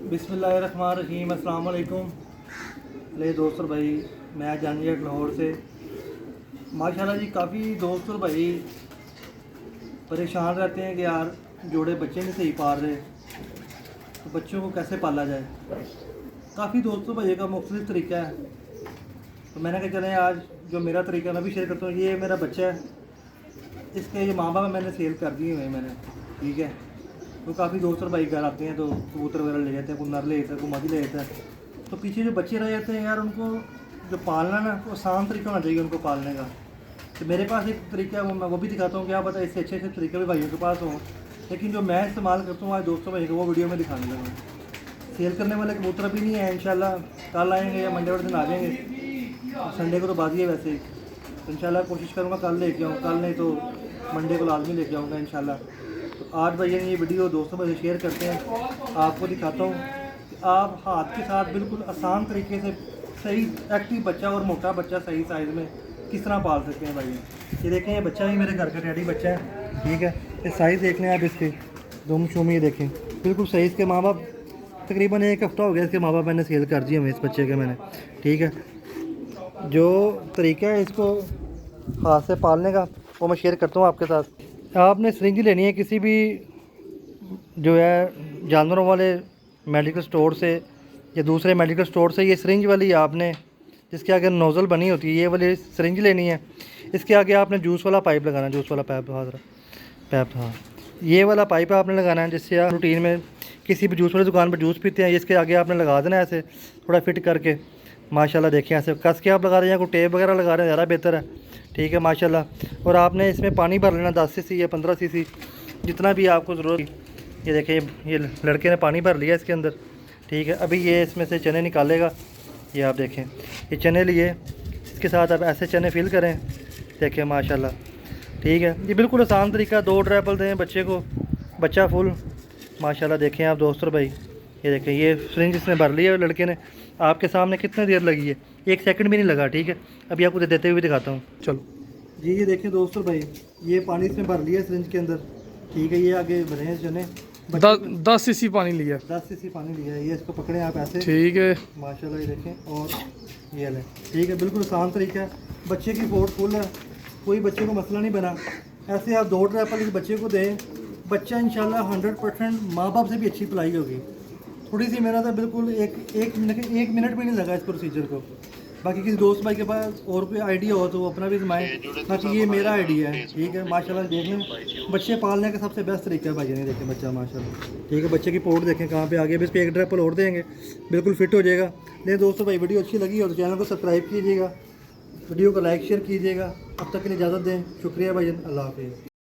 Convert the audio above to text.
बिस्मिल्लाहिर्रहमानिर्रहीम, अस्सलाम वालेकुम। ले दोस्त और भाई, मैं जानियत लाहौर से। माशाल्लाह जी, काफ़ी दोस्त और भाई परेशान रहते हैं कि यार जोड़े बच्चे नहीं सही पाल रहे, तो बच्चों को कैसे पाला जाए। काफ़ी दोस्तों भाई का मुख्तलिफ तरीका है, तो मैंने कहा चलें आज जो मेरा तरीका मैं भी शेयर करता हूँ। ये मेरा बच्चा है, इसके जो माँ बाप मैंने सेल कर दिए हुए हैं मैंने, ठीक है। तो काफ़ी दोस्त और भाई घर आते हैं तो कबूतर वगैरह ले जाते हैं, कोई नर ले जाता है, कोई मादी ले जाता है। तो पीछे जो बच्चे रह जाते हैं यार, उनको जो पालना ना, वो आसान तरीका होना चाहिए उनको पालने का। तो मेरे पास एक तरीका है, मैं वो भी दिखाता हूँ। क्या पता इससे अच्छे अच्छे तरीके भी भाइयों के पास हों, लेकिन जो मैं इस्तेमाल करता हूँ आज दोस्तों भाई को वो वीडियो में दिखाने लगा। सेल करने वाले कबूतर भी नहीं है, इंशाल्लाह कल आएंगे या मंडे वाले दिन आ जाएंगे। संडे को तो बात ही है वैसे, तो इंशाल्लाह कोशिश करूँगा कल लेके आऊँ, कल नहीं तो मंडे को लाजमी लेके आऊँगा इंशाल्लाह। तो आज भैया ये वीडियो दोस्तों में शेयर करते हैं, आपको दिखाता हूँ कि आप हाथ के साथ बिल्कुल आसान तरीके से सही एक्टिव बच्चा और मोटा बच्चा सही साइज़ में किस तरह पाल सकते हैं भाई। ये देखें, ये बच्चा भी मेरे घर का रेडी बच्चा है, ठीक है। ये साइज़ देख लें आप इसके, दुम शुम ये देखें बिल्कुल सही। इसके माँ बाप तकरीबन एक हफ़्ता हो गया, इसके माँ बाप मैंने सेल कर दिए हमें इस बच्चे के मैंने, ठीक है। जो तरीका है इसको हाथ से पालने का वो मैं शेयर करता हूँ आपके साथ। आपने सिरिंज लेनी है किसी भी जो है जानवरों वाले मेडिकल स्टोर से या दूसरे मेडिकल स्टोर से। ये सिरिंज वाली आपने, जिसके आगे नोज़ल बनी होती है, ये वाली सिरिंज लेनी है। इसके आगे आपने जूस वाला पाइप लगाना है, जूस वाला पाइप हाँ, ये वाला पाइप आपने लगाना है, जिससे आप रूटीन में किसी भी जूस वाली दुकान पर जूस पीते हैं, इसके आगे आपने लगा देना है ऐसे थोड़ा फिट करके। माशाल्लाह देखिए ऐसे कस के आप लगा रहे हैं, कोई टेप वगैरह लगा रहे हैं, ज़्यादा बेहतर है, ठीक है माशाल्लाह। और आपने इसमें पानी भर लेना 10 सीसी या 15 सीसी, जितना भी आपको ज़रूरत। ये देखिए ये लड़के ने पानी भर लिया इसके अंदर, ठीक है। अभी ये इसमें से चने निकालेगा, ये आप देखें ये चने लिए, इसके साथ आप ऐसे चने फिल करें, देखें माशाल्लाह, ठीक है। ये बिल्कुल आसान तरीका, 2 ड्रैपल दें बच्चे को, बच्चा फुल माशाल्लाह। देखें आप दोस्तों भाई, ये देखें ये सिरिंज इसने भर लिया लड़के ने, आपके सामने कितनी देर लगी है, 1 सेकंड भी नहीं लगा, ठीक है। अभी आपको देते हुए दिखाता हूँ, चलो जी। ये देखें दोस्तों भाई, ये पानी इसमें भर लिया सिरिंज के अंदर, ठीक है। ये आगे भरे हैं चने, 10 सीसी पानी लिया, 10 सीसी पानी लिया है। ये इसको पकड़े आप ऐसे, ठीक है माशाल्लाह। ये देखें और ये लें, ठीक है। बिल्कुल आसान तरीका है, बच्चे की फोर्ट फुल है, कोई बच्चे को मसला नहीं बना। ऐसे आप 2 ड्रैपल इस बच्चे को दें, बच्चा इंशाल्लाह 100% माँ बाप से भी अच्छी पलाई होगी। थोड़ी सी मेहनत है, बिल्कुल एक मिनट भी नहीं लगा इस प्रोसीजर को। बाकी किसी दोस्त भाई के पास और कोई आइडिया हो तो वो अपना भी आजमाएं, बाकी ये मेरा आइडिया है, ठीक है। माशाल्लाह देख लें, बच्चे पालने का सबसे बेस्ट तरीका है भाई। नहीं देखें बच्चा माशाल्लाह, ठीक है। बच्चे की पोर्ट देखें कहाँ पे आ गया, इस पर 1 ड्रैपल और देंगे, बिल्कुल फिट हो जाएगा। लेकिन दोस्तों भाई वीडियो अच्छी लगी हो तो चैनल को सब्सक्राइब कीजिएगा, वीडियो को लाइक शेयर कीजिएगा। अब तक के लिए इजाज़त दें, शुक्रिया भाई, अल्लाह हाफिज़।